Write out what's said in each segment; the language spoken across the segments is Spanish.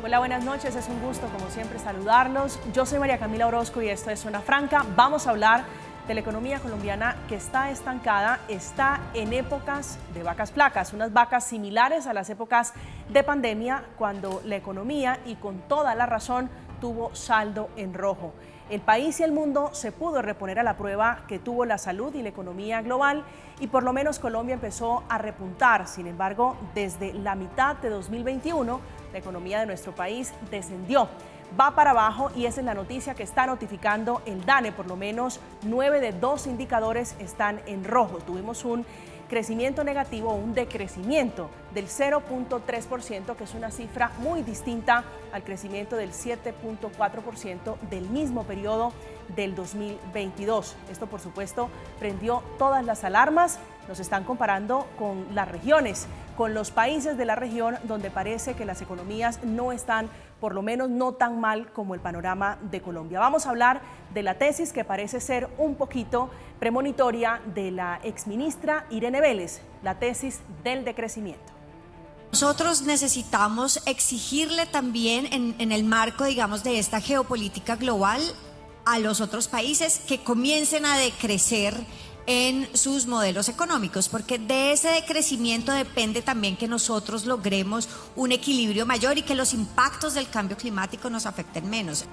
Hola, buenas noches, es un gusto como siempre saludarlos. Yo soy María Camila Orozco y esto es Zona Franca. Vamos a hablar de la economía colombiana que está estancada, está en épocas de vacas flacas, unas vacas similares a las épocas de pandemia cuando la economía, y con toda la razón, tuvo saldo en rojo. El país y el mundo se pudo reponer a la prueba que tuvo la salud y la economía global y por lo menos Colombia empezó a repuntar. Sin embargo, desde la mitad de 2021, la economía de nuestro país descendió. Va para abajo y esa es la noticia que está notificando el DANE. Por lo menos 9 de 12 indicadores están en rojo. Tuvimos un crecimiento negativo, un decrecimiento del 0.3%, que es una cifra muy distinta al crecimiento del 7.4% del mismo periodo del 2022. Esto, por supuesto, prendió todas las alarmas. Nos están comparando con las regiones, con los países de la región donde parece que las economías no están, por lo menos no tan mal como el panorama de Colombia. Vamos a hablar de la tesis que parece ser un poquito premonitoria de la exministra Irene Vélez, la tesis del decrecimiento. Nosotros necesitamos exigirle también en el marco, digamos, de esta geopolítica global a los otros países que comiencen a decrecer en sus modelos económicos, porque de ese decrecimiento depende también que nosotros logremos un equilibrio mayor y que los impactos del cambio climático nos afecten menos.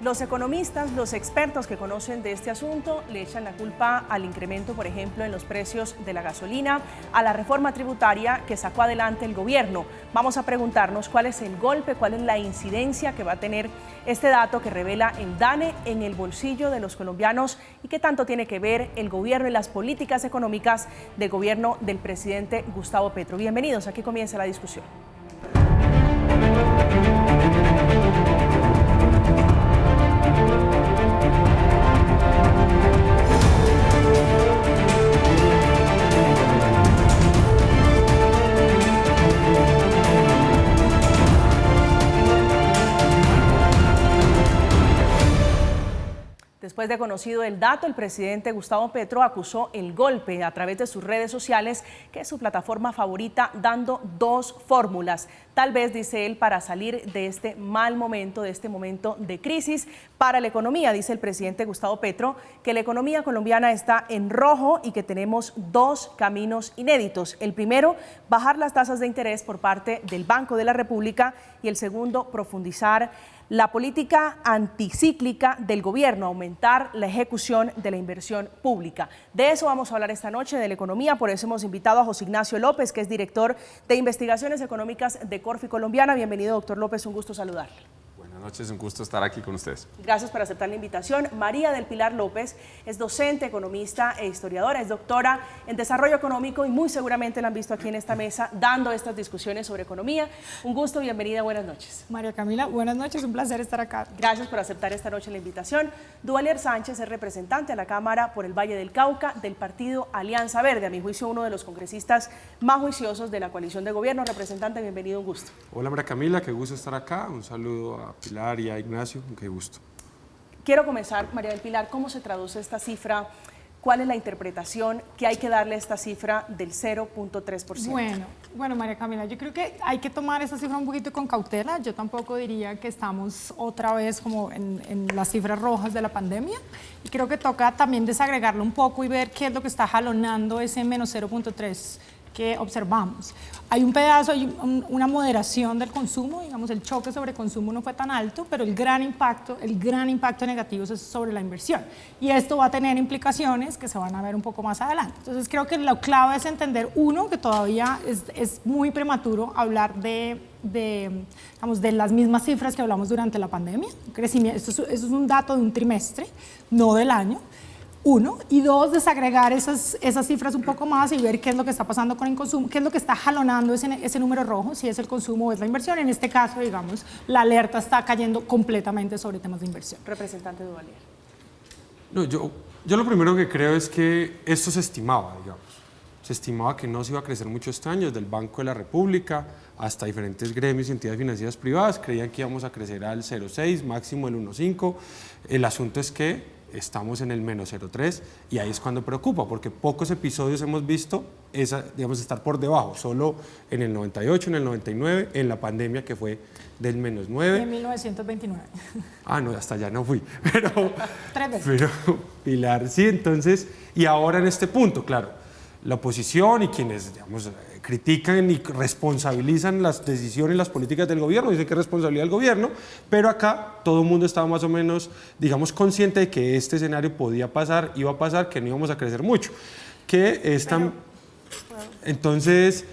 Los economistas, los expertos que conocen de este asunto le echan la culpa al incremento, por ejemplo, en los precios de la gasolina, a la reforma tributaria que sacó adelante el gobierno. Vamos a preguntarnos cuál es el golpe, cuál es la incidencia que va a tener este dato que revela el DANE en el bolsillo de los colombianos y qué tanto tiene que ver el gobierno y las políticas económicas del gobierno del presidente Gustavo Petro. Bienvenidos, aquí comienza la discusión. Después de conocido el dato, el presidente Gustavo Petro acusó el golpe a través de sus redes sociales, que es su plataforma favorita, dando dos fórmulas. Tal vez, dice él, para salir de este mal momento, de este momento de crisis para la economía. Dice el presidente Gustavo Petro que la economía colombiana está en rojo y que tenemos dos caminos inéditos. El primero, bajar las tasas de interés por parte del Banco de la República, y el segundo, profundizar la política anticíclica del gobierno, aumentar la ejecución de la inversión pública. De eso vamos a hablar esta noche, de la economía. Por eso hemos invitado a José Ignacio López, que es director de Investigaciones Económicas de Corfi Colombiana. Bienvenido, doctor López, un gusto saludarle. Buenas noches, un gusto estar aquí con ustedes. Gracias por aceptar la invitación. María del Pilar López es docente, economista e historiadora, es doctora en desarrollo económico y muy seguramente la han visto aquí en esta mesa dando estas discusiones sobre economía. Un gusto, bienvenida, buenas noches. María Camila, buenas noches, un placer estar acá. Gracias por aceptar esta noche la invitación. Duvalier Sánchez es representante a la Cámara por el Valle del Cauca del partido Alianza Verde, a mi juicio uno de los congresistas más juiciosos de la coalición de gobierno. Representante, bienvenido, un gusto. Hola María Camila, qué gusto estar acá. Un saludo a Pilar y a Ignacio, qué gusto. Quiero comenzar, María del Pilar, ¿cómo se traduce esta cifra? ¿Cuál es la interpretación que hay que darle a esta cifra del 0.3%? Bueno, María Camila, yo creo que hay que tomar esta cifra un poquito con cautela. Yo tampoco diría que estamos otra vez como en las cifras rojas de la pandemia. Y creo que toca también desagregarlo un poco y ver qué es lo que está jalonando ese menos 0.3 que observamos. Hay un pedazo, hay una moderación del consumo, digamos, el choque sobre consumo no fue tan alto, pero el gran impacto negativo es sobre la inversión. Y esto va a tener implicaciones que se van a ver un poco más adelante. Entonces creo que lo clave es entender, uno, que todavía es muy prematuro hablar de las mismas cifras que hablamos durante la pandemia. Esto es un dato de un trimestre, no del año. Uno, y dos, desagregar esas cifras un poco más y ver qué es lo que está pasando con el consumo, qué es lo que está jalonando ese número rojo, si es el consumo o es la inversión. En este caso, digamos, la alerta está cayendo completamente sobre temas de inversión. Representante Duvalier. No, yo lo primero que creo es que esto se estimaba, digamos. Se estimaba que no se iba a crecer mucho este año, desde el Banco de la República hasta diferentes gremios y entidades financieras privadas. Creían que íbamos a crecer al 0,6, máximo el 1,5. El asunto es que estamos en el menos 0,3 y ahí es cuando preocupa, porque pocos episodios hemos visto estar por debajo, solo en el 98, en el 99, en la pandemia que fue del menos 9. En 1929. Ah, no, hasta allá no fui, pero... 3 veces. Pero, Pilar, sí, entonces, y ahora en este punto, claro, la oposición y quienes, digamos, critican y responsabilizan las decisiones y las políticas del gobierno, dicen que es responsabilidad del gobierno, pero acá todo el mundo estaba más o menos, digamos, consciente de que este escenario podía pasar, iba a pasar, que no íbamos a crecer mucho, que están... Entonces,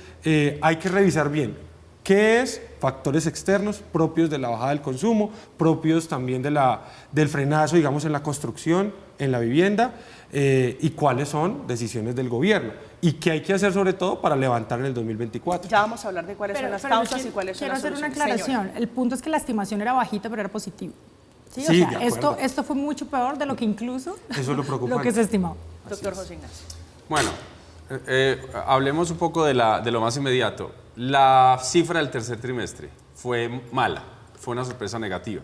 hay que revisar bien qué es factores externos propios de la bajada del consumo, propios también del frenazo, digamos, en la construcción, en la vivienda, y cuáles son decisiones del gobierno y qué hay que hacer sobre todo para levantar en el 2024. Ya vamos a hablar de cuáles son las causas y cuáles son las soluciones. Quiero hacer una aclaración. Señora. El punto es que la estimación era bajita, pero era positivo. Sí, Sí, o sea, de acuerdo. esto fue mucho peor de lo que incluso Eso es lo preocupante. lo que se estimaba. Doctor José Ignacio. Bueno, hablemos un poco de lo más inmediato. La cifra del tercer trimestre fue mala, fue una sorpresa negativa.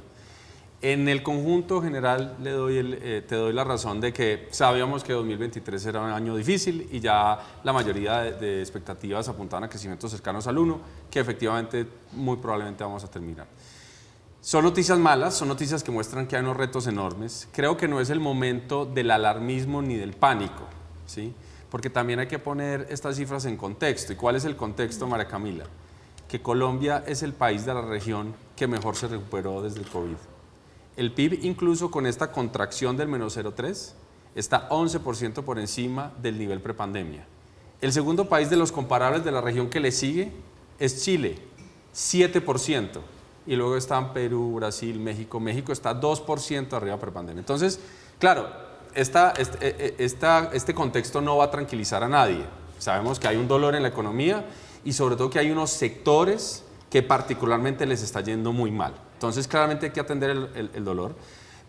En el conjunto general te doy la razón de que sabíamos que 2023 era un año difícil y ya la mayoría de expectativas apuntaban a crecimientos cercanos al 1, que efectivamente muy probablemente vamos a terminar. Son noticias malas, son noticias que muestran que hay unos retos enormes. Creo que no es el momento del alarmismo ni del pánico, ¿sí? Porque también hay que poner estas cifras en contexto. ¿Y cuál es el contexto, María Camila? Que Colombia es el país de la región que mejor se recuperó desde el COVID. El PIB, incluso con esta contracción del menos 0,3, está 11% por encima del nivel prepandemia. El segundo país de los comparables de la región que le sigue es Chile, 7%. Y luego están Perú, Brasil, México. México está 2% arriba prepandemia. Entonces, claro, este contexto no va a tranquilizar a nadie. Sabemos que hay un dolor en la economía y sobre todo que hay unos sectores que particularmente les está yendo muy mal. Entonces, claramente hay que atender el dolor,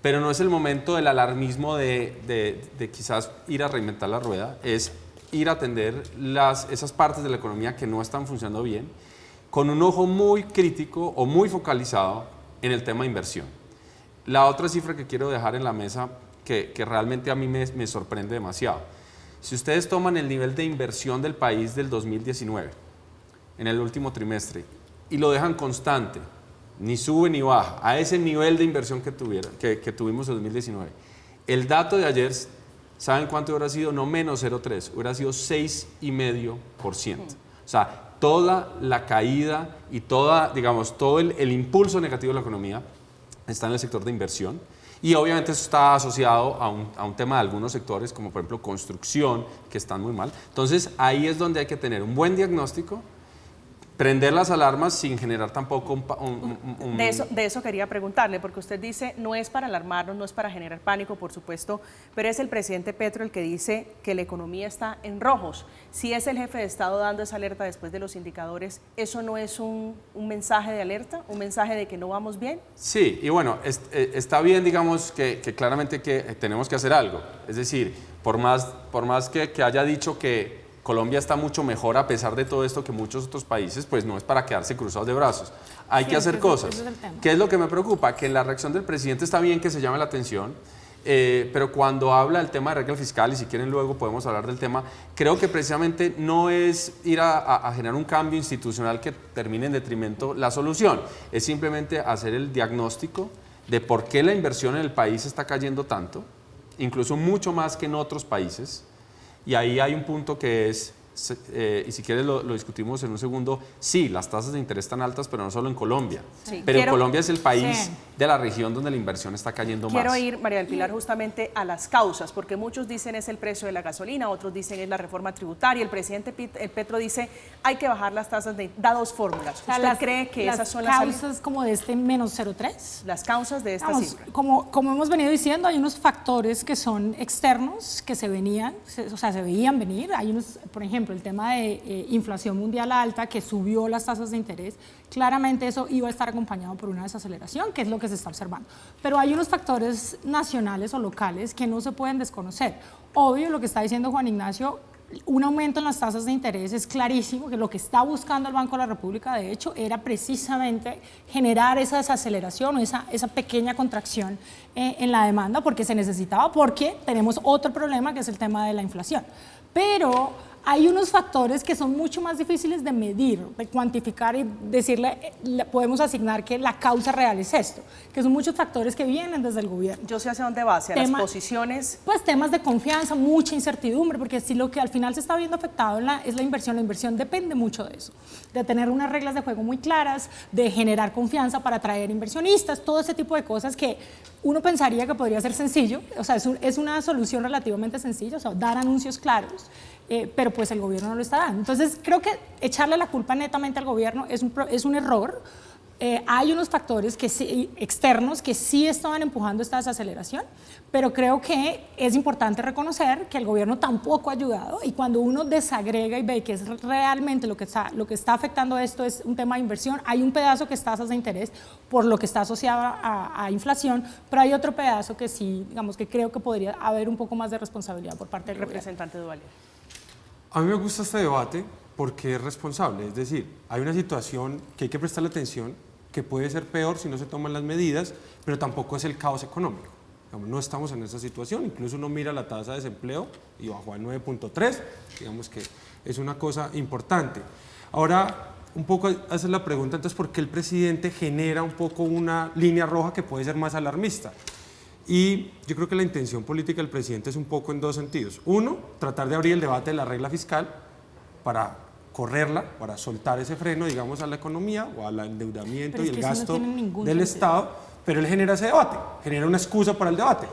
pero no es el momento del alarmismo de quizás ir a reinventar la rueda, es ir a atender esas partes de la economía que no están funcionando bien, con un ojo muy crítico o muy focalizado en el tema de inversión. La otra cifra que quiero dejar en la mesa, que realmente a mí me sorprende demasiado. Si ustedes toman el nivel de inversión del país del 2019, en el último trimestre, y lo dejan constante, ni sube ni baja, a ese nivel de inversión que tuvimos en 2019, el dato de ayer, ¿saben cuánto hubiera sido? No menos 0,3, hubiera sido 6,5%. O sea, toda la caída y todo el impulso negativo de la economía está en el sector de inversión. Y obviamente eso está asociado a un tema de algunos sectores, como por ejemplo construcción, que están muy mal. Entonces ahí es donde hay que tener un buen diagnóstico, prender las alarmas sin generar tampoco un... De eso quería preguntarle, porque usted dice, no es para alarmarnos, no es para generar pánico, por supuesto, pero es el presidente Petro el que dice que la economía está en rojos. Si es el jefe de Estado dando esa alerta después de los indicadores, ¿eso no es un mensaje de alerta, un mensaje de que no vamos bien? Sí, y bueno, está bien, digamos, que claramente que tenemos que hacer algo. Es decir, por más que haya dicho que Colombia está mucho mejor a pesar de todo esto que muchos otros países, pues no es para quedarse cruzados de brazos. Hay que hacer cosas. Ese es el tema. ¿Qué es lo que me preocupa? Que la reacción del presidente está bien que se llame la atención, pero cuando habla del tema de regla fiscal, y si quieren luego podemos hablar del tema, creo que precisamente no es ir a generar un cambio institucional que termine en detrimento la solución, es simplemente hacer el diagnóstico de por qué la inversión en el país está cayendo tanto, incluso mucho más que en otros países. Y ahí hay un punto que es, y si quieres lo discutimos en un segundo, sí, las tasas de interés están altas, pero no solo en Colombia. Sí. Pero Colombia es el país de la región donde la inversión está cayendo más. Quiero ir, María del Pilar, justamente a las causas, porque muchos dicen es el precio de la gasolina, otros dicen es la reforma tributaria. El presidente Petro dice hay que bajar las tasas, da dos fórmulas. ¿Usted cree que esas son las causas como de este menos 0,3? Las causas de esta cifra. Como hemos venido diciendo, hay unos factores que son externos, que se veían venir. Hay unos, por ejemplo, el tema de inflación mundial alta, que subió las tasas de interés. Claramente eso iba a estar acompañado por una desaceleración, que es lo que se está observando. Pero hay unos factores nacionales o locales que no se pueden desconocer. Obvio, lo que está diciendo Juan Ignacio, un aumento en las tasas de interés es clarísimo que lo que está buscando el Banco de la República, de hecho, era precisamente generar esa desaceleración o esa pequeña contracción en la demanda, porque se necesitaba, porque tenemos otro problema que es el tema de la inflación. Pero hay unos factores que son mucho más difíciles de medir, de cuantificar y decirle, podemos asignar que la causa real es esto, que son muchos factores que vienen desde el gobierno. Yo sé hacia dónde va, hacia las posiciones. Pues temas de confianza, mucha incertidumbre, porque si lo que al final se está viendo afectado es la inversión depende mucho de eso, de tener unas reglas de juego muy claras, de generar confianza para atraer inversionistas, todo ese tipo de cosas que uno pensaría que podría ser sencillo, o sea, es una solución relativamente sencilla, o sea, dar anuncios claros, pero pues el gobierno no lo está dando. Entonces, creo que echarle la culpa netamente al gobierno es un error. Hay unos factores externos que sí estaban empujando esta desaceleración, pero creo que es importante reconocer que el gobierno tampoco ha ayudado, y cuando uno desagrega y ve que es realmente lo que está afectando esto es un tema de inversión, hay un pedazo que es tasas de interés por lo que está asociado a inflación, pero hay otro pedazo que sí, digamos, que creo que podría haber un poco más de responsabilidad por parte del representante Duvalier. A mí me gusta este debate porque es responsable, es decir, hay una situación que hay que prestarle atención, que puede ser peor si no se toman las medidas, pero tampoco es el caos económico. Digamos, no estamos en esa situación, incluso uno mira la tasa de desempleo y bajó al 9.3, digamos que es una cosa importante. Ahora, un poco hacer la pregunta, entonces, ¿por qué el presidente genera un poco una línea roja que puede ser más alarmista? Y yo creo que la intención política del presidente es un poco en dos sentidos. Uno, tratar de abrir el debate de la regla fiscal para correrla, para soltar ese freno, digamos, a la economía o al endeudamiento y el gasto del Estado, pero él genera ese debate, genera una excusa para el debate.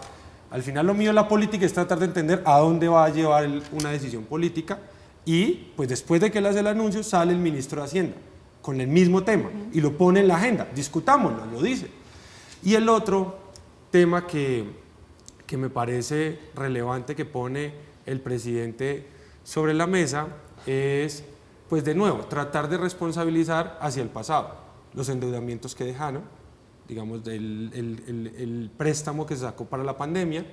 Al final lo mío de la política es tratar de entender a dónde va a llevar una decisión política, y pues después de que él hace el anuncio sale el ministro de Hacienda con el mismo tema y lo pone en la agenda, discutámoslo, lo dice. Y el otro tema que me parece relevante que pone el presidente sobre la mesa es, pues de nuevo, tratar de responsabilizar hacia el pasado, los endeudamientos que dejaron, digamos, el préstamo que se sacó para la pandemia,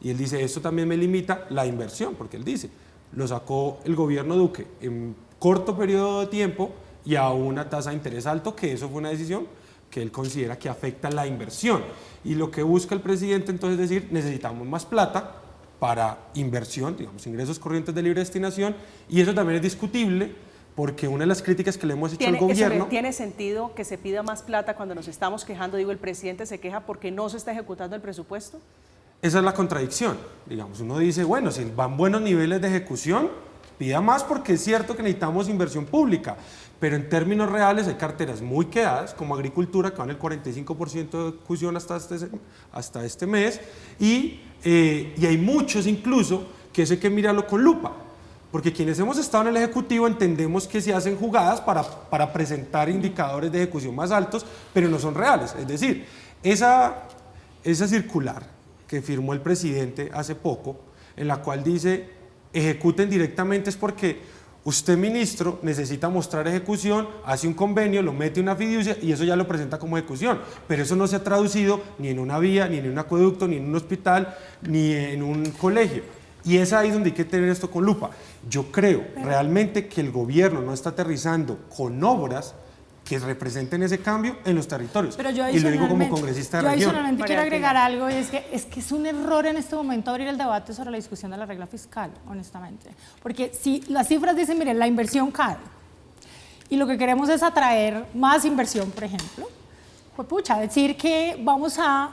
y él dice, esto también me limita la inversión, porque él dice, lo sacó el gobierno Duque en corto periodo de tiempo y a una tasa de interés alto, que eso fue una decisión que él considera que afecta la inversión. Y lo que busca el presidente entonces es decir, necesitamos más plata para inversión, digamos, ingresos corrientes de libre destinación, y eso también es discutible, porque una de las críticas que le hemos hecho al gobierno... ¿Tiene sentido que se pida más plata cuando nos estamos quejando? Digo, el presidente se queja porque no se está ejecutando el presupuesto. Esa es la contradicción, digamos, uno dice, bueno, si van buenos niveles de ejecución, pida más porque es cierto que necesitamos inversión pública, pero en términos reales hay carteras muy quedadas, como agricultura, que van el 45% de ejecución hasta este mes, y hay muchos incluso que eso hay que mirarlo con lupa, porque quienes hemos estado en el Ejecutivo entendemos que se hacen jugadas para presentar indicadores de ejecución más altos, pero no son reales. Es decir, esa circular que firmó el presidente hace poco, en la cual dice, ejecuten directamente, es porque usted, ministro, necesita mostrar ejecución, hace un convenio, lo mete en una fiducia y eso ya lo presenta como ejecución, pero eso no se ha traducido ni en una vía, ni en un acueducto, ni en un hospital, ni en un colegio. Y es ahí donde hay que tener esto con lupa. Yo creo realmente que el gobierno no está aterrizando con obras que representen ese cambio en los territorios. Y lo digo como congresista de región. Yo adicionalmente quiero agregar algo, y es que es un error en este momento abrir el debate sobre la discusión de la regla fiscal, honestamente. Porque si las cifras dicen, miren, la inversión cae, y lo que queremos es atraer más inversión, por ejemplo, pues pucha, decir que vamos a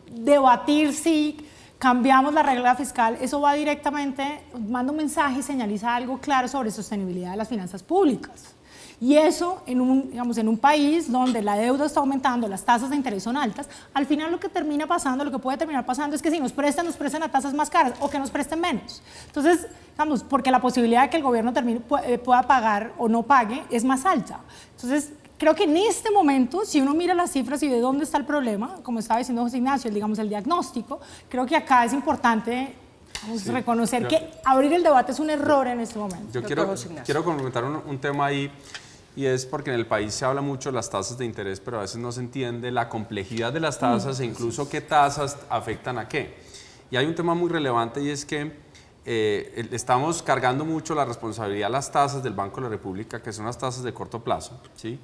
debatir si cambiamos la regla fiscal, eso va directamente, manda un mensaje y señaliza algo claro sobre sostenibilidad de las finanzas públicas. Y eso, en un país donde la deuda está aumentando, las tasas de interés son altas, al final lo que puede terminar pasando es que si nos prestan a tasas más caras o que nos presten menos. Entonces, porque la posibilidad de que el gobierno pueda pagar o no pague es más alta. Entonces, creo que en este momento, si uno mira las cifras y de dónde está el problema, como estaba diciendo José Ignacio, el diagnóstico, creo que acá es importante reconocer que abrir el debate es un error en este momento. Yo quiero complementar un tema ahí, y es porque en el país se habla mucho de las tasas de interés, pero a veces no se entiende la complejidad de las tasas e incluso qué tasas afectan a qué. Y hay un tema muy relevante, y es que estamos cargando mucho la responsabilidad a las tasas del Banco de la República, que son las tasas de corto plazo, ¿sí?,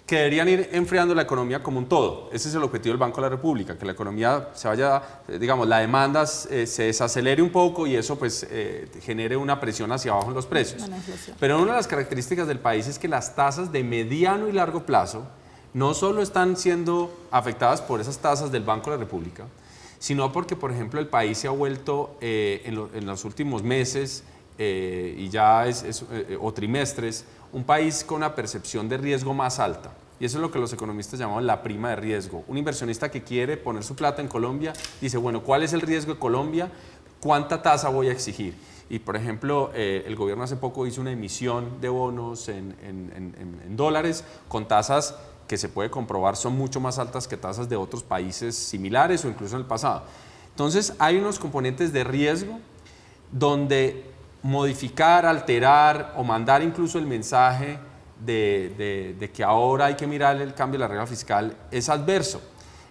que deberían ir enfriando la economía como un todo. Ese es el objetivo del Banco de la República, que la economía se vaya, digamos, la demanda se desacelere un poco y eso pues genere una presión hacia abajo en los precios. Pero una de las características del país es que las tasas de mediano y largo plazo no solo están siendo afectadas por esas tasas del Banco de la República, sino porque, por ejemplo, el país se ha vuelto en los últimos meses y ya o trimestres, un país con una percepción de riesgo más alta. Y eso es lo que los economistas llaman la prima de riesgo. Un inversionista que quiere poner su plata en Colombia dice, bueno, ¿cuál es el riesgo de Colombia? ¿Cuánta tasa voy a exigir? Y, por ejemplo, el gobierno hace poco hizo una emisión de bonos en dólares con tasas que se puede comprobar son mucho más altas que tasas de otros países similares o incluso en el pasado. Entonces, hay unos componentes de riesgo donde modificar, alterar o mandar incluso el mensaje de que ahora hay que mirar el cambio de la regla fiscal es adverso.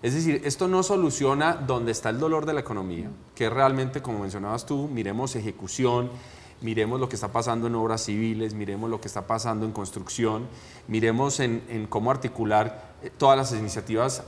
Es decir, esto no soluciona donde está el dolor de la economía, que es realmente, como mencionabas tú, miremos ejecución, miremos lo que está pasando en obras civiles, miremos lo que está pasando en construcción, miremos en cómo articular todas las iniciativas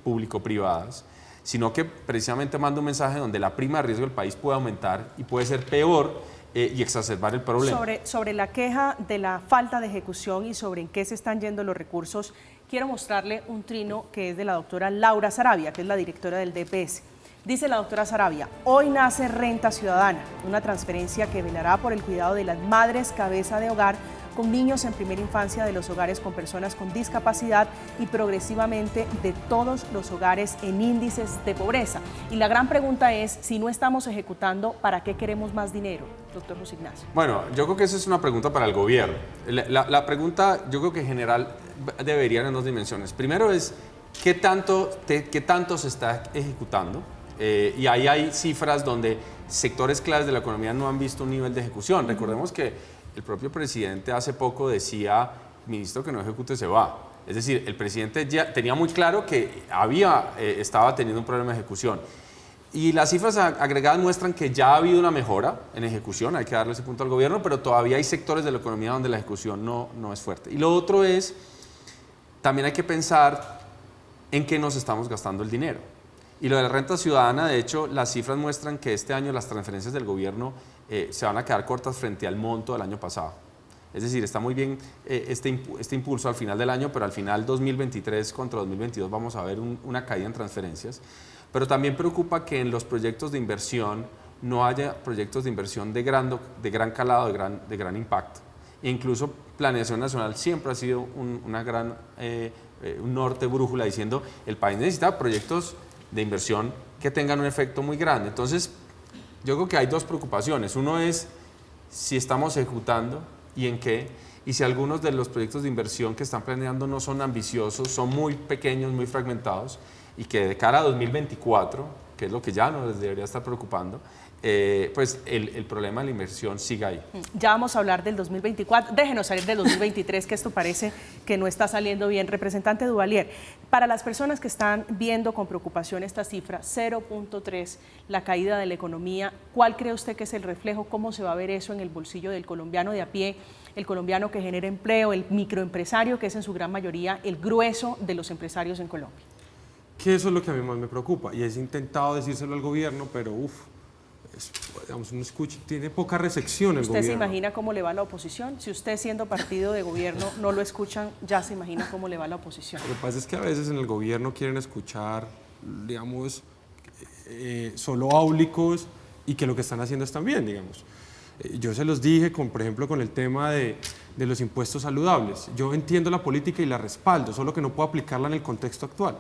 público-privadas, sino que precisamente manda un mensaje donde la prima de riesgo del país puede aumentar y puede ser peor y exacerbar el problema. Sobre la queja de la falta de ejecución y sobre en qué se están yendo los recursos, quiero mostrarle un trino que es de la doctora Laura Saravia, que es la directora del DPS. Dice la doctora Saravia, hoy nace Renta Ciudadana, una transferencia que velará por el cuidado de las madres cabeza de hogar con niños en primera infancia de los hogares con personas con discapacidad y progresivamente de todos los hogares en índices de pobreza. Y la gran pregunta es, si no estamos ejecutando, ¿para qué queremos más dinero, doctor José Ignacio? Bueno, yo creo que esa es una pregunta para el gobierno. La pregunta, yo creo que en general debería ir en dos dimensiones. Primero es, ¿qué tanto se está ejecutando? Y ahí hay cifras donde sectores claves de la economía no han visto un nivel de ejecución. Recordemos que el propio presidente hace poco decía, ministro que no ejecute se va. Es decir, el presidente ya tenía muy claro que estaba teniendo un problema de ejecución. Y las cifras agregadas muestran que ya ha habido una mejora en ejecución, hay que darle ese punto al gobierno, pero todavía hay sectores de la economía donde la ejecución no es fuerte. Y lo otro es, también hay que pensar en qué nos estamos gastando el dinero. Y lo de la renta ciudadana, de hecho, las cifras muestran que este año las transferencias del gobierno se van a quedar cortas frente al monto del año pasado. Es decir, está muy bien este impulso al final del año, pero al final 2023 contra 2022 vamos a ver una caída en transferencias. Pero también preocupa que en los proyectos de inversión no haya proyectos de inversión de gran calado, de gran impacto. E incluso Planeación Nacional siempre ha sido un norte brújula diciendo el país necesita proyectos de inversión que tengan un efecto muy grande. Entonces, yo creo que hay dos preocupaciones. Uno es si estamos ejecutando y en qué, y si algunos de los proyectos de inversión que están planeando no son ambiciosos, son muy pequeños, muy fragmentados, y que de cara a 2024, que es lo que ya nos debería estar preocupando, pues el problema de la inversión sigue ahí. Ya vamos a hablar del 2024, déjenos salir del 2023, que esto parece que no está saliendo bien. Representante Duvalier, para las personas que están viendo con preocupación esta cifra, 0.3, la caída de la economía, ¿cuál cree usted que es el reflejo? ¿Cómo se va a ver eso en el bolsillo del colombiano de a pie, el colombiano que genera empleo, el microempresario, que es en su gran mayoría el grueso de los empresarios en Colombia? Que eso es lo que a mí más me preocupa, y he intentado decírselo al gobierno, pero digamos, uno escucha, tiene poca recepción el gobierno. ¿Usted se imagina cómo le va a la oposición? Si usted, siendo partido de gobierno, no lo escuchan, ya se imagina cómo le va a la oposición. Lo que pasa es que a veces en el gobierno quieren escuchar, digamos, solo áulicos, y que lo que están haciendo están bien, digamos. Yo se los dije, por ejemplo, con el tema de los impuestos saludables. Yo entiendo la política y la respaldo, solo que no puedo aplicarla en el contexto actual.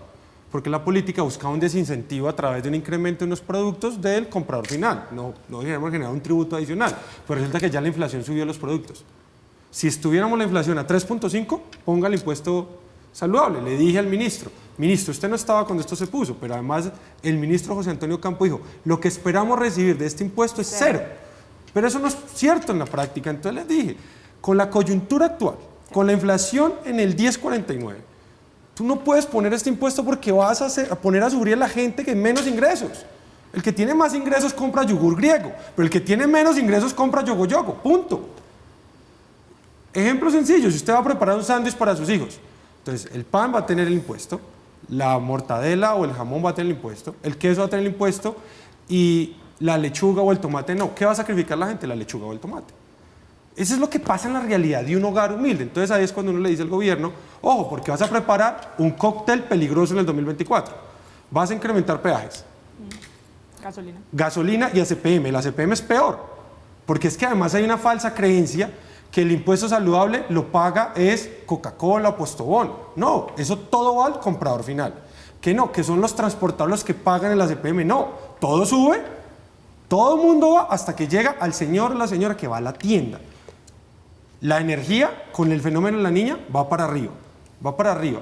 Porque la política buscaba un desincentivo a través de un incremento en los productos del comprador final. No queríamos generar un tributo adicional. Pero resulta que ya la inflación subió los productos. Si estuviéramos la inflación a 3.5, ponga el impuesto saludable. Le dije al ministro, usted no estaba cuando esto se puso, pero además el ministro José Antonio Campo dijo, lo que esperamos recibir de este impuesto es cero. Pero eso no es cierto en la práctica. Entonces les dije, con la coyuntura actual, con la inflación en el 10.49, tú no puedes poner este impuesto porque vas a poner a sufrir a la gente que menos ingresos. El que tiene más ingresos compra yogur griego, pero el que tiene menos ingresos compra yogo yogo, punto. Ejemplo sencillo, si usted va a preparar un sándwich para sus hijos, entonces el pan va a tener el impuesto, la mortadela o el jamón va a tener el impuesto, el queso va a tener el impuesto y la lechuga o el tomate no. ¿Qué va a sacrificar la gente? La lechuga o el tomate. Eso es lo que pasa en la realidad de un hogar humilde. Entonces ahí es cuando uno le dice al gobierno, ojo, porque vas a preparar un cóctel peligroso en el 2024. Vas a incrementar peajes. Gasolina y ACPM. La ACPM es peor, porque es que además hay una falsa creencia que el impuesto saludable lo paga es Coca-Cola o Postobón. No, eso todo va al comprador final. Que no, que son los transportadores los que pagan el ACPM. No, todo sube, todo el mundo va hasta que llega al señor o la señora que va a la tienda. La energía, con el fenómeno de la niña, va para arriba. Va para arriba.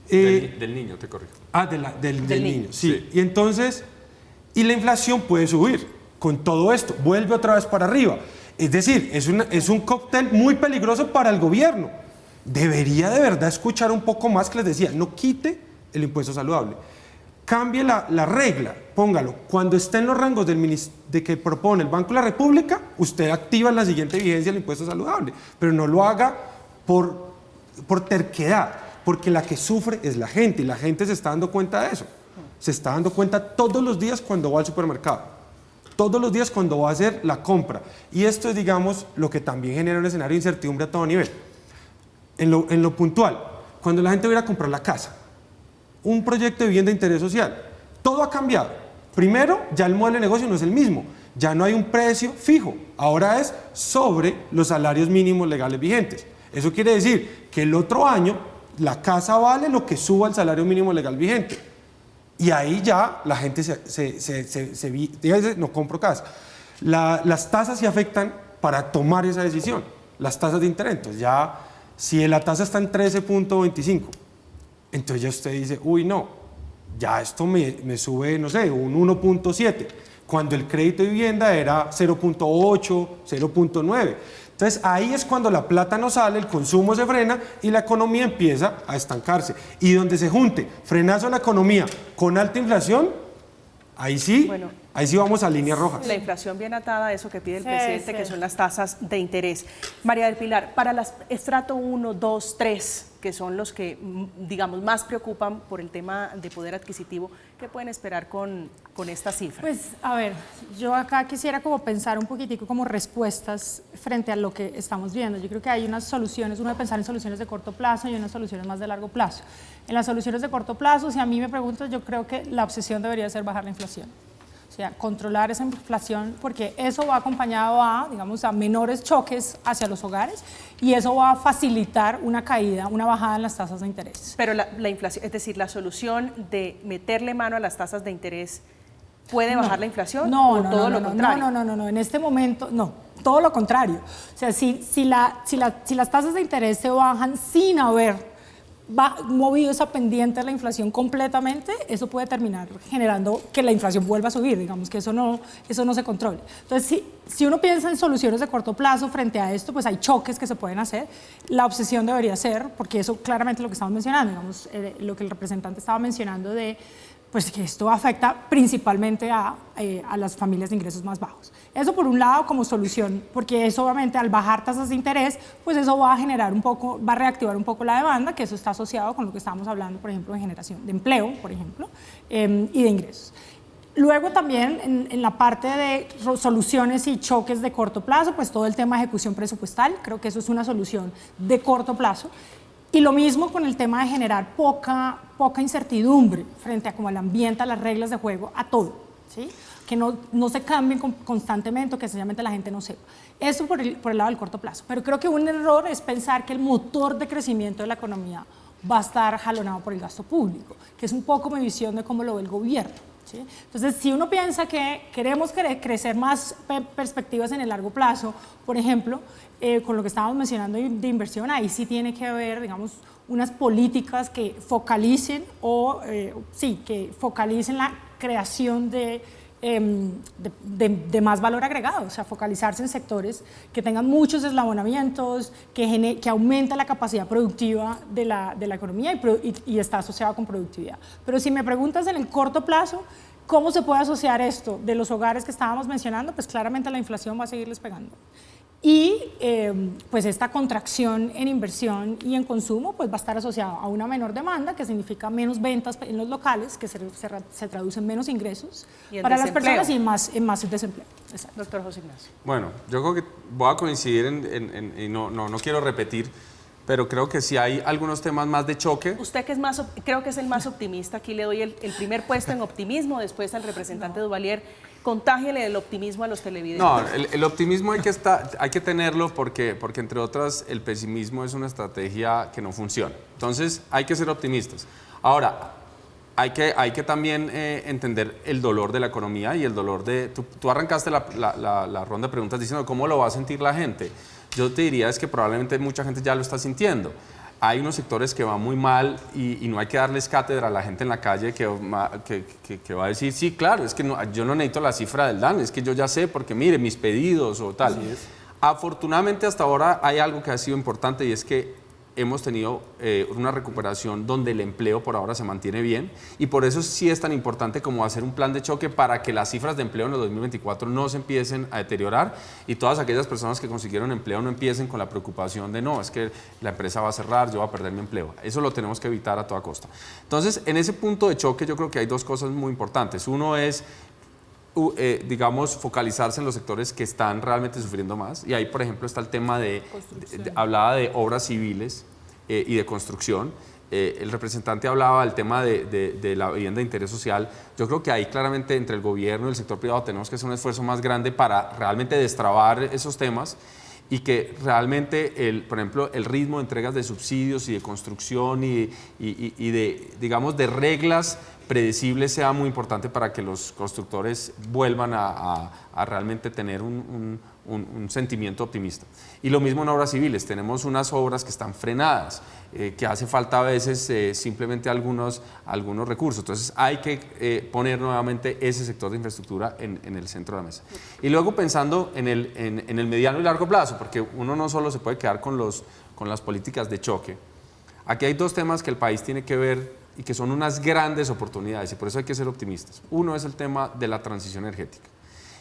Del niño, te corrijo. Del niño, sí. Y entonces, y la inflación puede subir con todo esto, vuelve otra vez para arriba. Es decir, es un cóctel muy peligroso para el gobierno. Debería de verdad escuchar un poco más que les decía, no quite el impuesto saludable. Cambie la regla, póngalo. Cuando esté en los rangos de que propone el Banco de la República, usted activa en la siguiente vigencia el impuesto saludable, pero no lo haga por terquedad, porque la que sufre es la gente y la gente se está dando cuenta de eso. Se está dando cuenta todos los días cuando va al supermercado, todos los días cuando va a hacer la compra. Y esto es, digamos, lo que también genera un escenario de incertidumbre a todo nivel. En lo puntual, cuando la gente va a ir a comprar la casa, un proyecto de vivienda de interés social, todo ha cambiado. Primero, ya el modelo de negocio no es el mismo, ya no hay un precio fijo, ahora es sobre los salarios mínimos legales vigentes. Eso quiere decir que el otro año la casa vale lo que suba el salario mínimo legal vigente. Y ahí ya la gente dice, no compro casa. Las tasas se afectan para tomar esa decisión, las tasas de interés. Entonces ya, si la tasa está en 13.25, entonces ya usted dice, uy, no, ya esto me sube, no sé, un 1.7, cuando el crédito de vivienda era 0.8, 0.9. Entonces ahí es cuando la plata no sale, el consumo se frena y la economía empieza a estancarse. Y donde se junte frenazo a la economía con alta inflación, ahí sí vamos a líneas rojas. La inflación bien atada a eso que pide el presidente, que son las tasas de interés. María del Pilar, para las estrato 1, 2, 3, que son los que, digamos, más preocupan por el tema de poder adquisitivo, ¿qué pueden esperar con esta cifra? Pues, a ver, yo acá quisiera como pensar un poquitico como respuestas frente a lo que estamos viendo. Yo creo que hay unas soluciones, uno debe pensar en soluciones de corto plazo y unas soluciones más de largo plazo. En las soluciones de corto plazo, si a mí me preguntas, yo creo que la obsesión debería ser bajar la inflación. O sea, controlar esa inflación, porque eso va acompañado a, digamos, a menores choques hacia los hogares y eso va a facilitar una caída, una bajada en las tasas de interés. Pero la inflación, es decir, la solución de meterle mano a las tasas de interés, ¿puede bajar la inflación? No, todo lo contrario. No, en este momento no, todo lo contrario. O sea, si las tasas de interés se bajan sin haber movido esa pendiente de la inflación completamente, eso puede terminar generando que la inflación vuelva a subir, digamos que eso no se controle. Entonces, si uno piensa en soluciones de corto plazo frente a esto, pues hay choques que se pueden hacer. La obsesión debería ser, porque eso claramente es lo que estamos mencionando, digamos, lo que el representante estaba mencionando de pues que esto afecta principalmente a las familias de ingresos más bajos. Eso por un lado como solución, porque eso obviamente al bajar tasas de interés, pues eso va a generar va a reactivar un poco la demanda, que eso está asociado con lo que estábamos hablando, por ejemplo, de generación de empleo, por ejemplo, y de ingresos. Luego también en la parte de soluciones y choques de corto plazo, pues todo el tema de ejecución presupuestal, creo que eso es una solución de corto plazo. Y lo mismo con el tema de generar poca incertidumbre frente a como el ambiente, a las reglas de juego, a todo, ¿sí? Que no se cambien constantemente o que sencillamente la gente no sepa. Eso por el lado del corto plazo. Pero creo que un error es pensar que el motor de crecimiento de la economía va a estar jalonado por el gasto público, que es un poco mi visión de cómo lo ve el gobierno, ¿sí? Entonces, si uno piensa que queremos crecer más perspectivas en el largo plazo, por ejemplo, con lo que estábamos mencionando de inversión, ahí sí tiene que haber, digamos, unas políticas que focalicen que focalicen la creación de más valor agregado, o sea, focalizarse en sectores que tengan muchos eslabonamientos, que aumenta la capacidad productiva de la economía y está asociado con productividad. Pero si me preguntas en el corto plazo, ¿Cómo se puede asociar esto de los hogares que estábamos mencionando? Pues claramente la inflación va a seguirles pegando. Y pues esta contracción en inversión y en consumo pues va a estar asociada a una menor demanda, que significa menos ventas en los locales, que se traduce en menos ingresos para las personas y en más desempleo. Exacto. Doctor José Ignacio. Bueno, yo creo que voy a coincidir y no quiero repetir, pero creo que sí hay algunos temas más de choque. Usted que es más, creo que es el más optimista, aquí le doy el primer puesto en optimismo, después al representante Duvalier. Contágiele el optimismo a los televidentes. No, el optimismo hay que tenerlo porque entre otras el pesimismo es una estrategia que no funciona. Entonces hay que ser optimistas. Ahora, hay que también entender el dolor de la economía y el dolor de... Tú arrancaste la ronda de preguntas diciendo cómo lo va a sentir la gente. Yo te diría es que probablemente mucha gente ya lo está sintiendo. Hay unos sectores que van muy mal y no hay que darles cátedra a la gente en la calle que va a decir, sí, claro, es que yo no necesito la cifra del DAN, es que yo ya sé porque mire, mis pedidos o tal. Afortunadamente hasta ahora hay algo que ha sido importante y es que hemos tenido una recuperación donde el empleo por ahora se mantiene bien y por eso sí es tan importante como hacer un plan de choque para que las cifras de empleo en el 2024 no se empiecen a deteriorar y todas aquellas personas que consiguieron empleo no empiecen con la preocupación de no, es que la empresa va a cerrar, yo voy a perder mi empleo. Eso lo tenemos que evitar a toda costa. Entonces, en ese punto de choque yo creo que hay dos cosas muy importantes. Uno es digamos, focalizarse en los sectores que están realmente sufriendo más. Y ahí, por ejemplo, está el tema hablaba de obras civiles y de construcción. El representante hablaba del tema de la vivienda de interés social. Yo creo que ahí claramente entre el gobierno y el sector privado tenemos que hacer un esfuerzo más grande para realmente destrabar esos temas y que realmente, por ejemplo, el ritmo de entregas de subsidios y de construcción y de, digamos, de reglas predecibles sea muy importante para que los constructores vuelvan a realmente tener un sentimiento optimista. Y lo mismo en obras civiles, tenemos unas obras que están frenadas, que hace falta a veces simplemente algunos recursos. Entonces hay que poner nuevamente ese sector de infraestructura en el centro de la mesa. Y luego pensando en el mediano y largo plazo, porque uno no solo se puede quedar con las políticas de choque. Aquí hay dos temas que el país tiene que ver y que son unas grandes oportunidades y por eso hay que ser optimistas. Uno es el tema de la transición energética.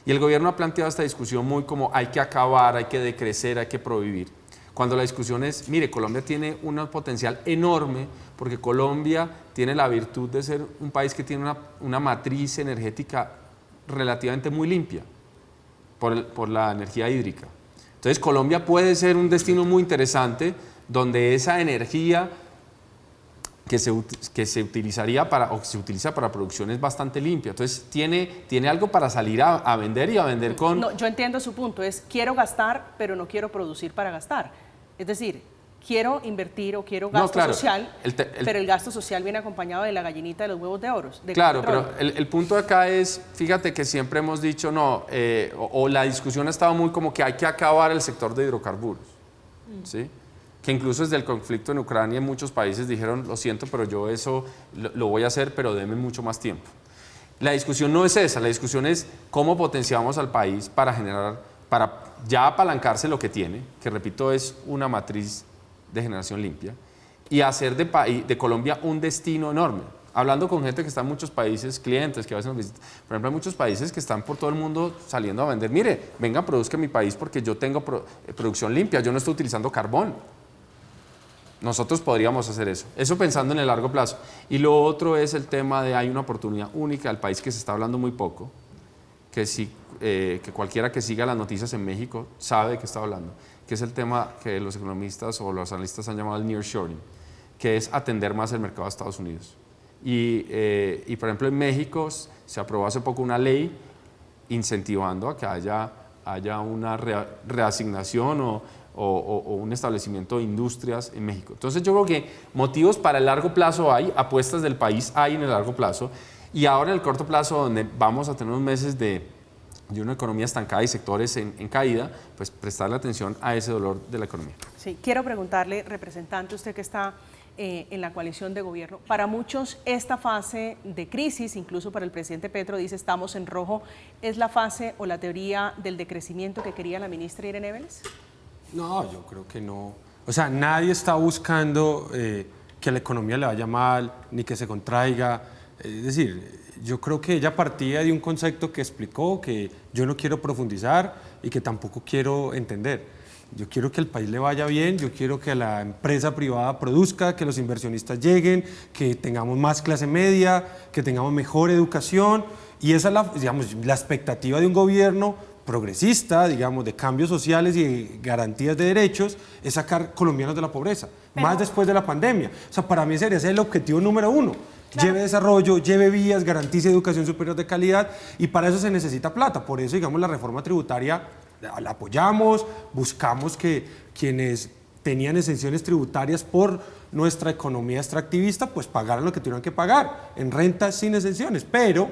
Y el gobierno ha planteado esta discusión muy como hay que acabar, hay que decrecer, hay que prohibir. Cuando la discusión es, mire, Colombia tiene un potencial enorme porque Colombia tiene la virtud de ser un país que tiene una matriz energética relativamente muy limpia por la energía hídrica. Entonces Colombia puede ser un destino muy interesante donde esa energía que se utilizaría o se utiliza para producciones bastante limpias. Entonces, tiene algo para salir a vender y a vender con... No, yo entiendo su punto, es quiero gastar, pero no quiero producir para gastar. Es decir, quiero invertir o quiero gasto social, pero el gasto social viene acompañado de la gallinita de los huevos de oro. Claro, pero el punto acá es, fíjate que siempre hemos dicho, no, o la discusión ha estado muy como que hay que acabar el sector de hidrocarburos, ¿sí? Que incluso desde el conflicto en Ucrania en muchos países dijeron, lo siento, pero yo eso lo voy a hacer, pero denme mucho más tiempo. La discusión no es esa, la discusión es cómo potenciamos al país para ya apalancarse lo que tiene, que repito es una matriz de generación limpia, y hacer de Colombia un destino enorme. Hablando con gente que está en muchos países, clientes que a veces nos visitan, por ejemplo, hay muchos países que están por todo el mundo saliendo a vender, mire, venga, produzca en mi país porque yo tengo producción limpia, yo no estoy utilizando carbón. Nosotros podríamos hacer eso. Eso pensando en el largo plazo. Y lo otro es el tema de hay una oportunidad única al país que se está hablando muy poco, que cualquiera que siga las noticias en México sabe de qué está hablando, que es el tema que los economistas o los analistas han llamado el nearshoring, que es atender más el mercado de Estados Unidos. Y por ejemplo, en México se aprobó hace poco una ley incentivando a que haya una reasignación o un establecimiento de industrias en México. Entonces yo creo que motivos para el largo plazo hay, apuestas del país hay en el largo plazo, y ahora en el corto plazo, donde vamos a tener unos meses de una economía estancada y sectores en caída, pues prestarle atención a ese dolor de la economía. Sí, quiero preguntarle, representante, usted que está en la coalición de gobierno, para muchos esta fase de crisis, incluso para el presidente Petro, dice estamos en rojo, ¿es la fase o la teoría del decrecimiento que quería la ministra Irene Vélez? No, yo creo que no. O sea, nadie está buscando que la economía le vaya mal, ni que se contraiga. Es decir, yo creo que ella partía de un concepto que explicó, que yo no quiero profundizar y que tampoco quiero entender. Yo quiero que al país le vaya bien, yo quiero que la empresa privada produzca, que los inversionistas lleguen, que tengamos más clase media, que tengamos mejor educación, y esa es la, digamos, la expectativa de un gobierno progresista, digamos, de cambios sociales y de garantías de derechos, es sacar colombianos de la pobreza, más después de la pandemia. O sea, para mí ese debería ser el objetivo número uno. Claro. Lleve desarrollo, lleve vías, garantice educación superior de calidad, y para eso se necesita plata. Por eso, digamos, la reforma tributaria la apoyamos, buscamos que quienes tenían exenciones tributarias por nuestra economía extractivista, pues pagaran lo que tuvieran que pagar en rentas sin exenciones. Pero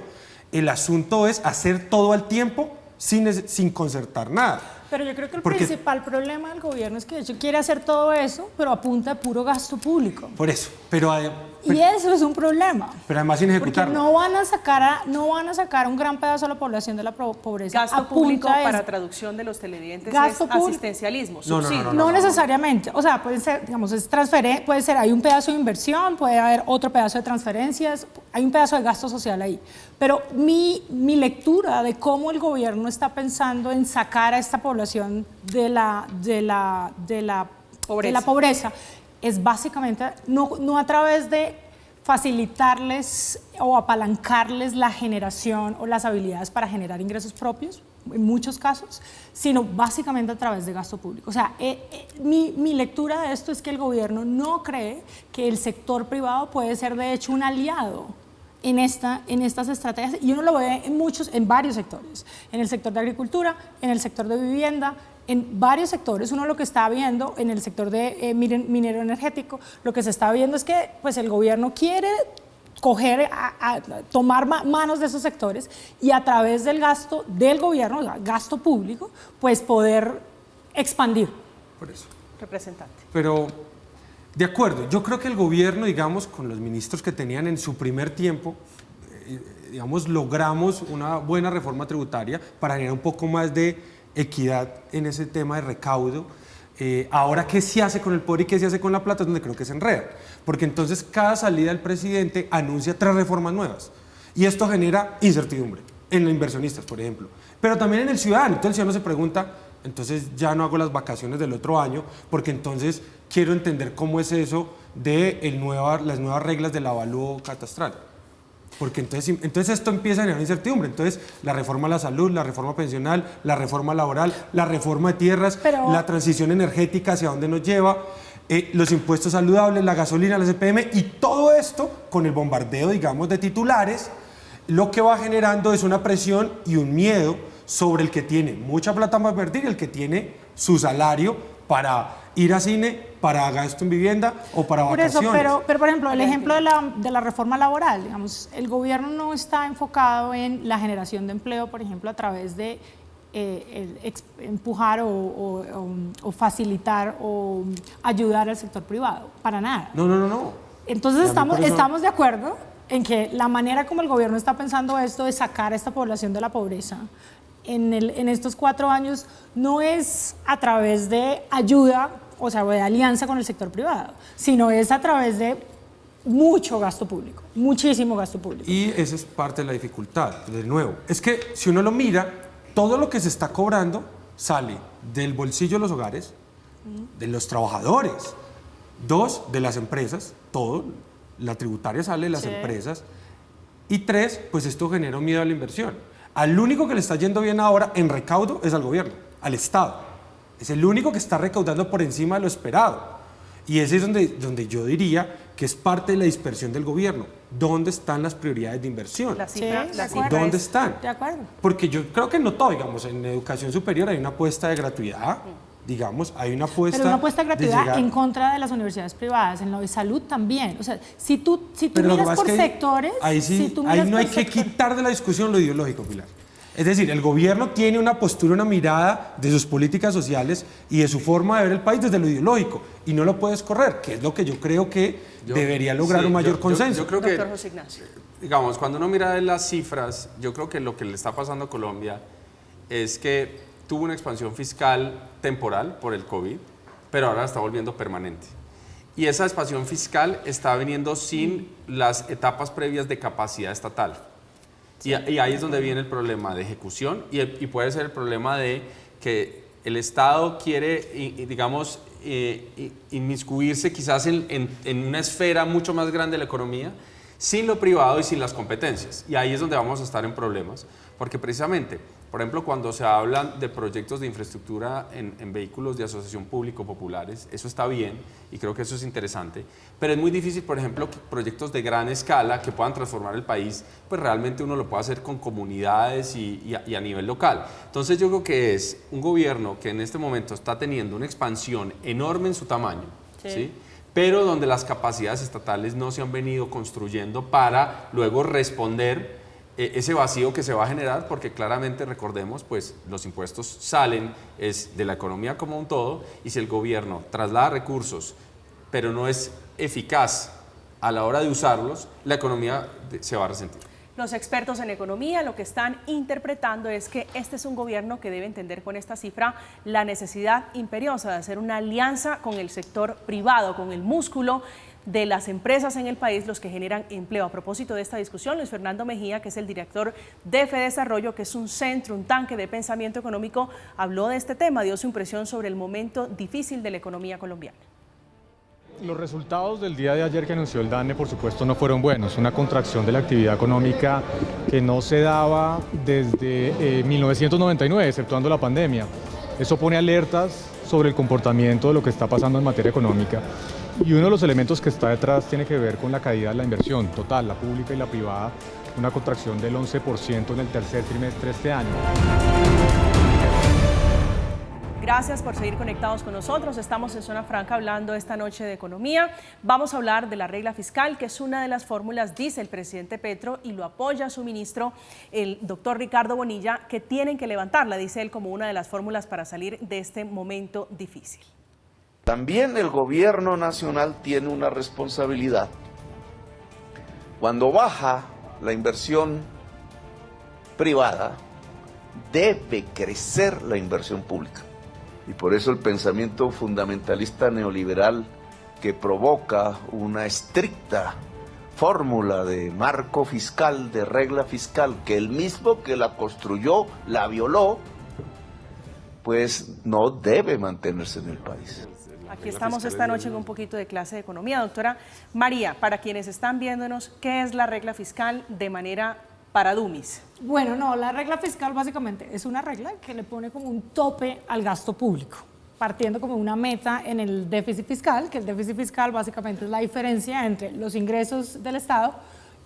el asunto es hacer todo al tiempo sin concertar nada. Pero yo creo que el principal problema del gobierno es que de hecho quiere hacer todo eso, pero a punta de puro gasto público. Por eso, y eso es un problema. Pero además sin ejecutarlo. Porque no van a sacar un gran pedazo de la población de la pobreza. Gasto público, para traducción de los televidentes, es asistencialismo, subsidio. No necesariamente. O sea, puede ser, digamos, es puede ser, hay un pedazo de inversión, puede haber otro pedazo de transferencias, hay un pedazo de gasto social ahí. Pero mi lectura de cómo el gobierno está pensando en sacar a esta población de la pobreza es básicamente no a través de facilitarles o apalancarles la generación o las habilidades para generar ingresos propios, en muchos casos, sino básicamente a través de gasto público. O sea, mi lectura de esto es que el gobierno no cree que el sector privado puede ser de hecho un aliado en estas estrategias, y uno lo ve en varios sectores, en el sector de agricultura, en el sector de vivienda, en varios sectores. Uno lo que está viendo en el sector de minero energético, lo que se está viendo es que pues, el gobierno quiere tomar manos de esos sectores y a través del gasto del gobierno, gasto público, pues poder expandir. Por eso. Representante. Pero, de acuerdo, yo creo que el gobierno, digamos, con los ministros que tenían en su primer tiempo, digamos, logramos una buena reforma tributaria para generar un poco más de equidad en ese tema de recaudo. Ahora, ¿qué se hace con el poder y qué se hace con la plata? Es donde creo que se enreda. Porque entonces cada salida del presidente anuncia 3 reformas nuevas. Y esto genera incertidumbre en los inversionistas, por ejemplo. Pero también en el ciudadano. Entonces el ciudadano se pregunta, entonces ya no hago las vacaciones del otro año, porque entonces quiero entender cómo es eso de las nuevas reglas del avalúo catastral. Porque entonces esto empieza a generar incertidumbre. Entonces la reforma a la salud, la reforma pensional, la reforma laboral, la reforma de tierras, la transición energética, hacia dónde nos lleva, los impuestos saludables, la gasolina, la CPM, y todo esto con el bombardeo, digamos, de titulares, lo que va generando es una presión y un miedo sobre el que tiene mucha plata para invertir y el que tiene su salario para ir a cine, para gasto en vivienda o para vacaciones. Pero por ejemplo, el ejemplo de la reforma laboral, digamos, el gobierno no está enfocado en la generación de empleo, por ejemplo, a través de empujar o facilitar o ayudar al sector privado, para nada. No. Entonces estamos de acuerdo en que la manera como el gobierno está pensando esto de sacar a esta población de la pobreza en estos 4 años no es a través de ayuda, o sea, de alianza con el sector privado, sino es a través de mucho gasto público, muchísimo gasto público. Y esa es parte de la dificultad, de nuevo. Es que si uno lo mira, todo lo que se está cobrando sale del bolsillo de los hogares, de los trabajadores, 2, de las empresas, todo, la tributaria sale de las empresas, y 3, pues esto genera un miedo a la inversión. Al único que le está yendo bien ahora en recaudo es al gobierno, al Estado. Es el único que está recaudando por encima de lo esperado. Y ese es donde yo diría que es parte de la dispersión del gobierno. ¿Dónde están las prioridades de inversión? La cifra ¿Dónde están? De acuerdo. Porque yo creo que no todo, digamos, en educación superior hay una apuesta de gratuidad, digamos, hay una apuesta. Pero una apuesta de gratuidad en contra de las universidades privadas, en lo de salud también. O sea, si tú miras por sectores. Ahí no hay que quitar de la discusión lo ideológico, Pilar. Es decir, el gobierno tiene una postura, una mirada de sus políticas sociales y de su forma de ver el país desde lo ideológico, y no lo puedes correr, que es lo que yo creo que debería lograr un mayor consenso. Yo creo que, doctor José Ignacio, digamos, cuando uno mira las cifras, yo creo que lo que le está pasando a Colombia es que tuvo una expansión fiscal temporal por el COVID, pero ahora la está volviendo permanente. y esa expansión fiscal está viniendo sin las etapas previas de capacidad estatal. Y ahí es donde viene el problema de ejecución y puede ser el problema de que el Estado quiere, digamos, inmiscuirse quizás en una esfera mucho más grande de la economía, sin lo privado y sin las competencias. Y ahí es donde vamos a estar en problemas, porque precisamente, por ejemplo, cuando se hablan de proyectos de infraestructura en vehículos de asociación público-populares, eso está bien y creo que eso es interesante, pero es muy difícil, por ejemplo, que proyectos de gran escala que puedan transformar el país, pues realmente uno lo puede hacer con comunidades y a nivel local. Entonces yo creo que es un gobierno que en este momento está teniendo una expansión enorme en su tamaño, ¿sí? Pero donde las capacidades estatales no se han venido construyendo para luego responder ese vacío que se va a generar, porque claramente, recordemos, pues los impuestos salen es de la economía como un todo, y si el gobierno traslada recursos, pero no es eficaz a la hora de usarlos, la economía se va a resentir. Los expertos en economía lo que están interpretando es que este es un gobierno que debe entender con esta cifra la necesidad imperiosa de hacer una alianza con el sector privado, con el músculo de las empresas en el país, los que generan empleo. A propósito de esta discusión, Luis Fernando Mejía, que es el director de FEDesarrollo, que es un centro, un tanque de pensamiento económico, habló de este tema, dio su impresión sobre el momento difícil de la economía colombiana. Los resultados del día de ayer que anunció el DANE, por supuesto, no fueron buenos. Una contracción de la actividad económica que no se daba desde 1999, exceptuando la pandemia. Eso pone alertas sobre el comportamiento de lo que está pasando en materia económica. Y uno de los elementos que está detrás tiene que ver con la caída de la inversión total, la pública y la privada, una contracción del 11% en el tercer trimestre de este año. Gracias por seguir conectados con nosotros. Estamos en Zona Franca hablando esta noche de economía. Vamos a hablar de la regla fiscal, que es una de las fórmulas, dice el presidente Petro, y lo apoya su ministro, el doctor Ricardo Bonilla, que tienen que levantarla, dice él, como una de las fórmulas para salir de este momento difícil. También el gobierno nacional tiene una responsabilidad. Cuando baja la inversión privada, debe crecer la inversión pública. Y por eso el pensamiento fundamentalista neoliberal que provoca una estricta fórmula de marco fiscal, de regla fiscal, que el mismo que la construyó la violó, pues no debe mantenerse en el país. Aquí estamos esta noche en un poquito de clase de economía. Doctora María, para quienes están viéndonos, ¿qué es la regla fiscal de manera para dummies? Bueno, no, la regla fiscal básicamente es una regla que le pone como un tope al gasto público, partiendo como una meta en el déficit fiscal, que el déficit fiscal básicamente es la diferencia entre los ingresos del Estado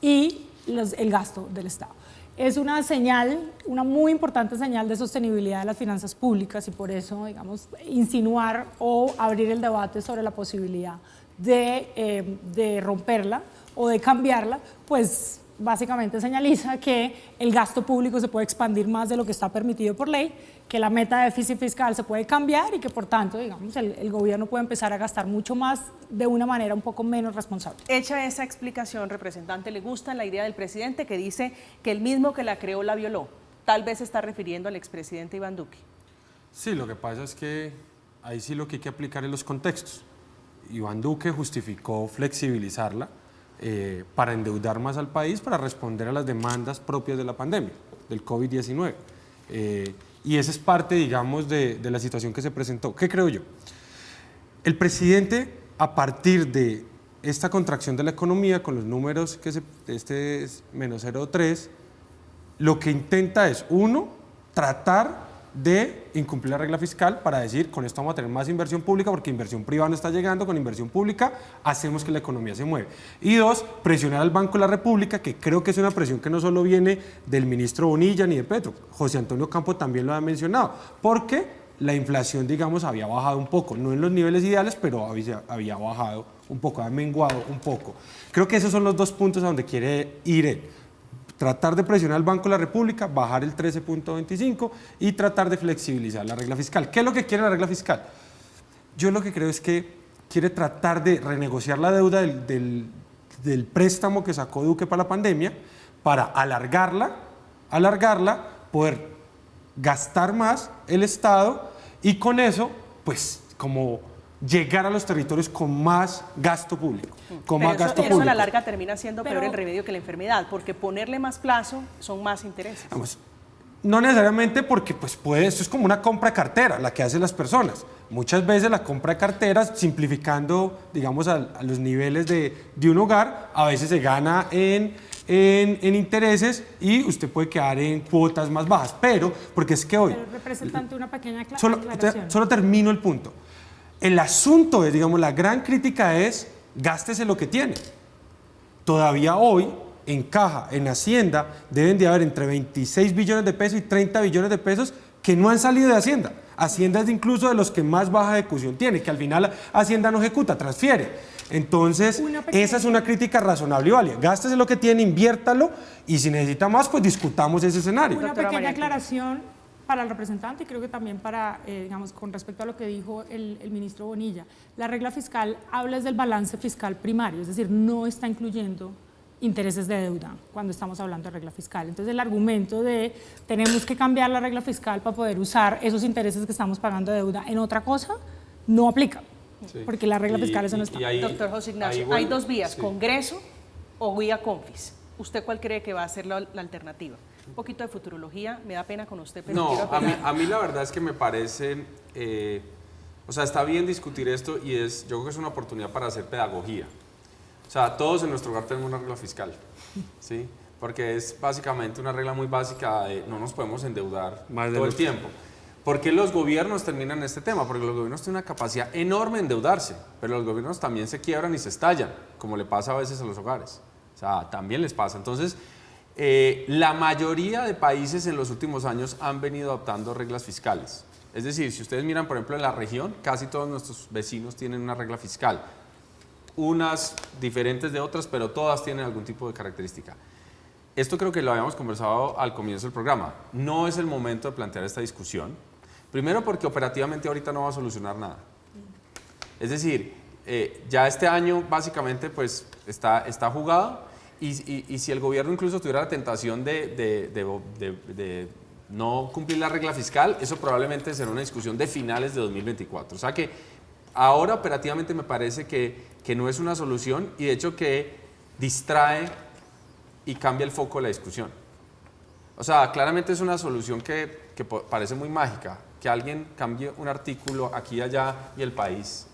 y el gasto del Estado. Es una señal, una muy importante señal de sostenibilidad de las finanzas públicas, y por eso, digamos, insinuar o abrir el debate sobre la posibilidad de romperla o de cambiarla, pues básicamente señaliza que el gasto público se puede expandir más de lo que está permitido por ley, que la meta de déficit fiscal se puede cambiar y que por tanto, digamos, el gobierno puede empezar a gastar mucho más de una manera un poco menos responsable. Hecha esa explicación, representante, ¿le gusta la idea del presidente que dice que el mismo que la creó la violó? Tal vez se está refiriendo al expresidente Iván Duque. Sí, lo que pasa es que ahí sí lo que hay que aplicar es los contextos. Iván Duque justificó flexibilizarla para endeudar más al país, para responder a las demandas propias de la pandemia, del COVID-19. Y esa es parte, digamos, de la situación que se presentó. ¿Qué creo yo? El presidente, a partir de esta contracción de la economía, con los números que este es menos 0,3, lo que intenta es, uno, tratar de incumplir la regla fiscal para decir, con esto vamos a tener más inversión pública porque inversión privada no está llegando, con inversión pública hacemos que la economía se mueva. Y dos, presionar al Banco de la República, que creo que es una presión que no solo viene del ministro Bonilla ni de Petro, José Antonio Campo también lo ha mencionado, porque la inflación, digamos, había bajado un poco, no en los niveles ideales, pero había bajado un poco, había menguado un poco. Creo que esos son los dos puntos a donde quiere ir él. Tratar de presionar al Banco de la República, bajar el 13.25 y tratar de flexibilizar la regla fiscal. ¿Qué es lo que quiere la regla fiscal? Yo lo que creo es que quiere tratar de renegociar la deuda del préstamo que sacó Duque para la pandemia, para alargarla, poder gastar más el Estado y con eso, pues, como llegar a los territorios con más gasto público, con Pero más gasto eso a público. la larga termina siendo peor Pero- el remedio que la enfermedad, porque ponerle más plazo son más intereses. Vamos, no necesariamente porque pues esto es como una compra de cartera, la que hacen las personas. Muchas veces la compra de carteras, simplificando, digamos, a los niveles de un hogar, a veces se gana en intereses y usted puede quedar en cuotas más bajas. Pero, porque es que hoy... Pero, representante, una pequeña Solo aclaración. termino el punto. El asunto es, digamos, la gran crítica es, gástese lo que tiene. Todavía hoy, en caja, en Hacienda, deben de haber entre 26 billones de pesos y 30 billones de pesos que no han salido de Hacienda. Hacienda es incluso de los que más baja ejecución tiene, que al final Hacienda no ejecuta, transfiere. Entonces, esa es una crítica razonable y válida. Gástese lo que tiene, inviértalo, y si necesita más, pues discutamos ese escenario. Una Doctora pequeña María Clara. aclaración para el representante y creo que también para, digamos, con respecto a lo que dijo el ministro Bonilla. La regla fiscal habla del balance fiscal primario, es decir, no está incluyendo intereses de deuda cuando estamos hablando de regla fiscal. Entonces el argumento de tenemos que cambiar la regla fiscal para poder usar esos intereses que estamos pagando de deuda en otra cosa, no aplica, porque la regla fiscal eso no está. Doctor José Ignacio, hay dos vías, Congreso o vía Confis. ¿Usted cuál cree que va a ser la alternativa? Un poquito de futurología, me da pena con usted, pero No, quiero apelar. a mí la verdad es que me parece, o sea, está bien discutir esto y yo creo que es una oportunidad para hacer pedagogía. O sea, todos en nuestro hogar tenemos una regla fiscal, ¿sí? Porque es básicamente una regla muy básica de no nos podemos endeudar Más de todo el lo- tiempo. ¿Por qué los gobiernos terminan este tema? Porque los gobiernos tienen una capacidad enorme de endeudarse, pero los gobiernos también se quiebran y se estallan, como le pasa a veces a los hogares. O sea, también les pasa. Entonces, la mayoría de países en los últimos años han venido adoptando reglas fiscales. Es decir, si ustedes miran, por ejemplo, en la región, casi todos nuestros vecinos tienen una regla fiscal. Unas diferentes de otras, pero todas tienen algún tipo de característica. Esto creo que lo habíamos conversado al comienzo del programa. No es el momento de plantear esta discusión. Primero porque operativamente ahorita no va a solucionar nada. Es decir, ya este año básicamente pues está jugado y si el gobierno incluso tuviera la tentación de no cumplir la regla fiscal, eso probablemente será una discusión de finales de 2024. O sea que ahora operativamente me parece que no es una solución y de hecho que distrae y cambia el foco de la discusión. O sea, claramente es una solución que parece muy mágica, que alguien cambie un artículo aquí y allá y el país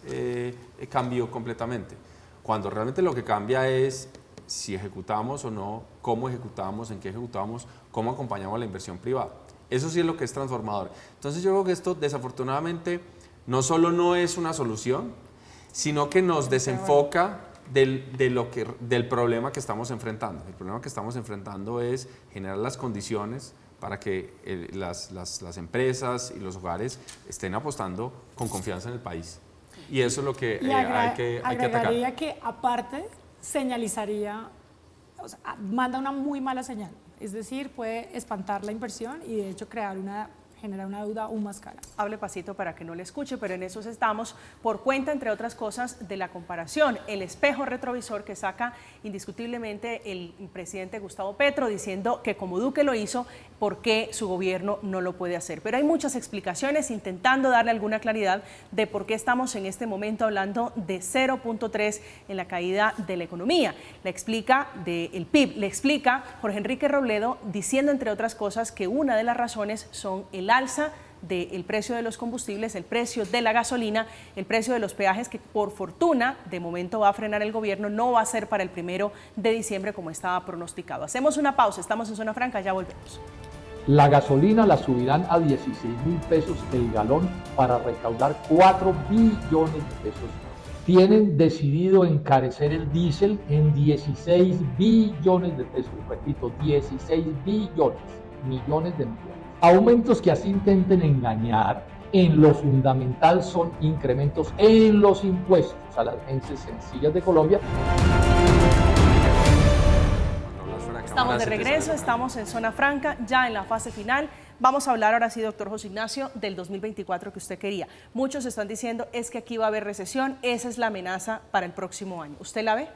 cambió completamente. Cuando realmente lo que cambia es si ejecutamos o no, cómo ejecutamos, en qué ejecutamos, cómo acompañamos la inversión privada. Eso sí es lo que es transformador. Entonces yo creo que esto desafortunadamente no solo no es una solución, sino que nos desenfoca del problema que estamos enfrentando. El problema que estamos enfrentando es generar las condiciones para que las empresas y los hogares estén apostando con confianza en el país. Y eso es lo que hay que atacar. Agregaría que aparte señalizaría, o sea, manda una muy mala señal. Es decir, puede espantar la inversión y de hecho generar una deuda aún más cara. Hable pasito para que no le escuche, pero en eso estamos por cuenta, entre otras cosas, de la comparación, el espejo retrovisor que saca indiscutiblemente el presidente Gustavo Petro, diciendo que como Duque lo hizo, ¿por qué su gobierno no lo puede hacer? Pero hay muchas explicaciones intentando darle alguna claridad de por qué estamos en este momento hablando de 0.3 en la caída de la economía. La explica del PIB, le explica Jorge Enrique Robledo, diciendo, entre otras cosas, que una de las razones son el alza del precio de los combustibles, el precio de la gasolina, el precio de los peajes, que por fortuna de momento va a frenar el gobierno, no va a ser para el 1 de diciembre como estaba pronosticado. Hacemos una pausa, estamos en Zona Franca, ya volvemos. La gasolina la subirán a 16.000 pesos el galón para recaudar 4 billones de pesos. Tienen decidido encarecer el diésel en 16 billones de pesos. Repito, 16 billones, millones de millones. Aumentos que así intenten engañar, en lo fundamental son incrementos en los impuestos a las gentes sencillas de Colombia. Estamos de regreso, estamos en Zona Franca, ya en la fase final. Vamos a hablar ahora sí, doctor José Ignacio, del 2024 que usted quería. Muchos están diciendo es que aquí va a haber recesión, esa es la amenaza para el próximo año. ¿Usted la ve?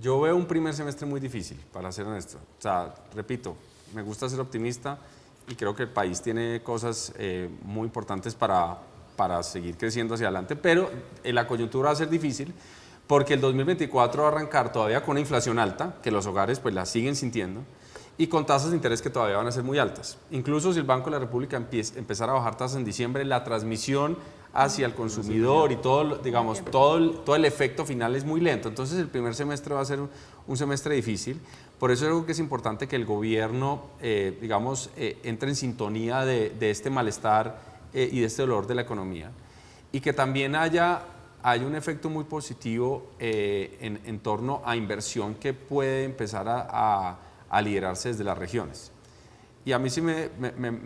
Yo veo un primer semestre muy difícil, para ser honesto. O sea, repito, me gusta ser optimista y creo que el país tiene cosas muy importantes para para seguir creciendo hacia adelante, pero la coyuntura va a ser difícil porque el 2024 va a arrancar todavía con una inflación alta, que los hogares pues la siguen sintiendo, y con tasas de interés que todavía van a ser muy altas. Incluso si el Banco de la República empezara a bajar tasas en diciembre, la transmisión hacia el consumidor y todo, digamos, todo el efecto final es muy lento. Entonces el primer semestre va a ser un semestre difícil. Por eso creo que es importante que el gobierno, entre en sintonía de este malestar y de este dolor de la economía, y que también haya un efecto muy positivo en torno a inversión que puede empezar a liderarse desde las regiones. Y a mí sí me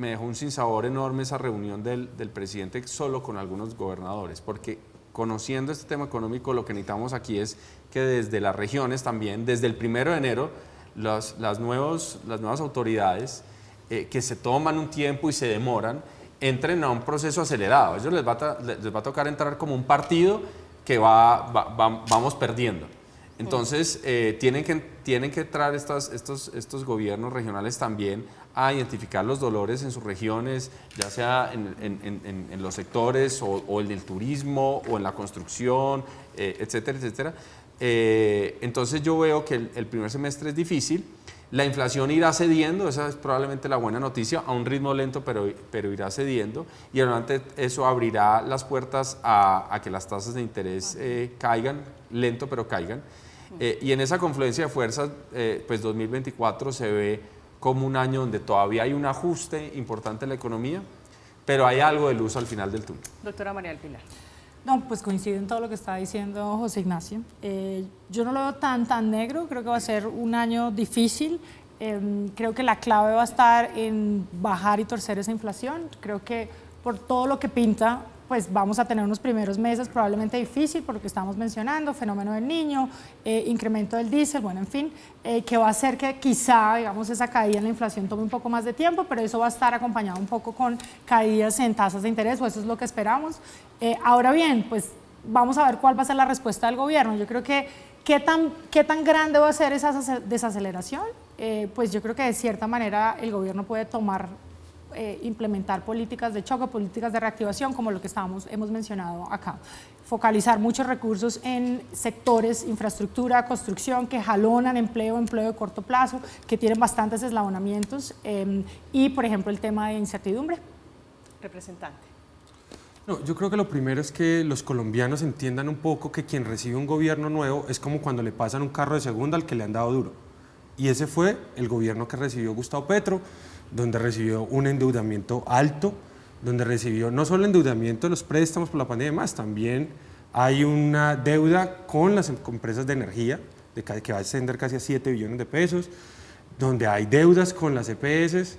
dejó un sinsabor enorme esa reunión del presidente solo con algunos gobernadores, porque conociendo este tema económico, lo que necesitamos aquí es que desde las regiones también, desde el 1 de enero, las nuevas autoridades que se toman un tiempo y se demoran, entren a un proceso acelerado. A ellos les va a tocar entrar como un partido que vamos perdiendo. Entonces, tienen que entrar estos gobiernos regionales también a identificar los dolores en sus regiones, ya sea en los sectores o el del turismo o en la construcción, etcétera, etcétera. Entonces yo veo que el primer semestre es difícil, la inflación irá cediendo, esa es probablemente la buena noticia, a un ritmo lento, pero irá cediendo, y realmente eso abrirá las puertas a que las tasas de interés caigan, lento pero caigan. Y en esa confluencia de fuerzas, pues 2024 se ve como un año donde todavía hay un ajuste importante en la economía, pero hay algo de luz al final del túnel. Doctora María del Pilar. No, pues coincido en todo lo que está diciendo José Ignacio. Yo no lo veo tan negro, creo que va a ser un año difícil. Creo que la clave va a estar en bajar y torcer esa inflación. Creo que por todo lo que pinta, pues vamos a tener unos primeros meses probablemente difícil por lo que estamos mencionando, fenómeno del niño, incremento del diésel, bueno, en fin, que va a hacer que quizá, digamos, esa caída en la inflación tome un poco más de tiempo, pero eso va a estar acompañado un poco con caídas en tasas de interés, o eso es lo que esperamos. Ahora bien, pues vamos a ver cuál va a ser la respuesta del gobierno. Yo creo que ¿qué tan grande va a ser esa desaceleración? Pues yo creo que de cierta manera el gobierno puede implementar políticas de choque, políticas de reactivación, como lo que hemos mencionado acá. Focalizar muchos recursos en sectores, infraestructura, construcción, que jalonan empleo de corto plazo, que tienen bastantes eslabonamientos, y, por ejemplo, el tema de incertidumbre. Representante. No, yo creo que lo primero es que los colombianos entiendan un poco que quien recibe un gobierno nuevo es como cuando le pasan un carro de segunda al que le han dado duro. Y ese fue el gobierno que recibió Gustavo Petro, donde recibió un endeudamiento alto, donde recibió no solo el endeudamiento de los préstamos por la pandemia, más también hay una deuda con las empresas de energía que va a ascender casi a 7 billones de pesos, donde hay deudas con las EPS,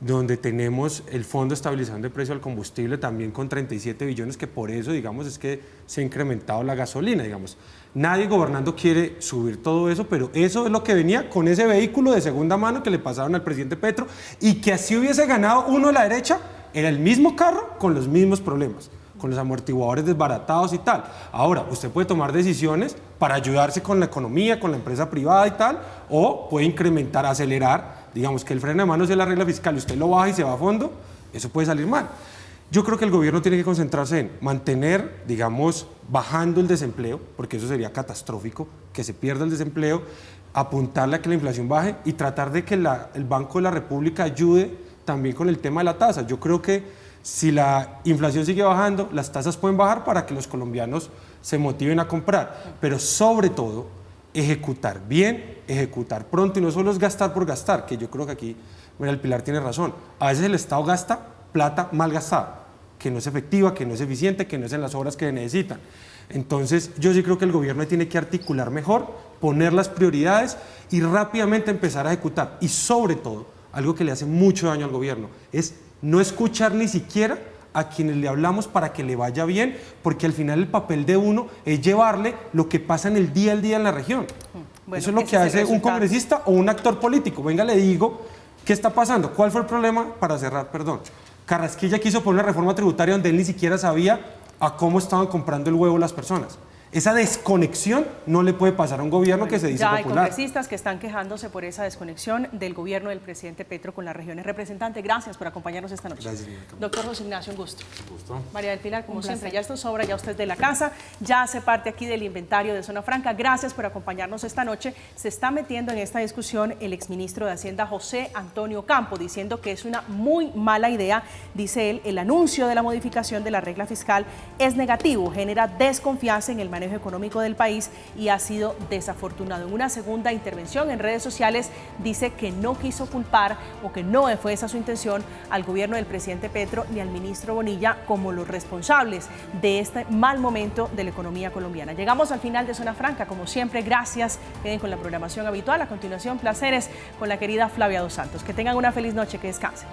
donde tenemos el Fondo de Estabilización de Precio al Combustible también con 37 billones, que por eso, digamos, es que se ha incrementado la gasolina, digamos. Nadie gobernando quiere subir todo eso, pero eso es lo que venía con ese vehículo de segunda mano que le pasaron al presidente Petro, y que así hubiese ganado uno de la derecha, era el mismo carro con los mismos problemas, con los amortiguadores desbaratados y tal. Ahora, usted puede tomar decisiones para ayudarse con la economía, con la empresa privada y tal, o puede incrementar, acelerar, digamos que el freno de mano es la regla fiscal, y usted lo baja y se va a fondo, eso puede salir mal. Yo creo que el gobierno tiene que concentrarse en mantener, digamos, bajando el desempleo, porque eso sería catastrófico, que se pierda el desempleo, apuntarle a que la inflación baje y tratar de que el Banco de la República ayude también con el tema de la tasa. Yo creo que si la inflación sigue bajando, las tasas pueden bajar para que los colombianos se motiven a comprar, pero sobre todo ejecutar bien, ejecutar pronto, y no solo es gastar por gastar, que yo creo que aquí María del Pilar tiene razón. A veces el Estado gasta plata mal gastada, que no es efectiva, que no es eficiente, que no es en las obras que necesitan. Entonces yo sí creo que el gobierno tiene que articular mejor, poner las prioridades y rápidamente empezar a ejecutar. Y sobre todo, algo que le hace mucho daño al gobierno, es no escuchar ni siquiera a quienes le hablamos para que le vaya bien, porque al final el papel de uno es llevarle lo que pasa en el día a día en la región. Bueno, eso es lo que hace un congresista o un actor político. Venga, le digo, ¿qué está pasando? ¿Cuál fue el problema? Para cerrar, perdón. Carrasquilla quiso poner una reforma tributaria donde él ni siquiera sabía a cómo estaban comprando el huevo las personas. Esa desconexión no le puede pasar a un gobierno que se dice ya hay popular. congresistas que están quejándose por esa desconexión del gobierno del presidente Petro con las regiones. Representante, gracias por acompañarnos esta noche. Gracias, doctor José Ignacio, un gusto. Gusto. María del Pilar, como siempre, ya esto sobra, ya usted es de la casa, ya hace parte aquí del inventario de Zona Franca. Gracias por acompañarnos esta noche. Se está metiendo en esta discusión el exministro de Hacienda, José Antonio Campo, diciendo que es una muy mala idea. Dice él, el anuncio de la modificación de la regla fiscal es negativo, genera desconfianza en el manejo económico del país y ha sido desafortunado. En una segunda intervención en redes sociales dice que no quiso culpar o que no fue esa su intención al gobierno del presidente Petro ni al ministro Bonilla como los responsables de este mal momento de la economía colombiana. Llegamos al final de Zona Franca, como siempre, gracias. Queden con la programación habitual. A continuación, placeres con la querida Flavia Dos Santos. Que tengan una feliz noche, que descansen.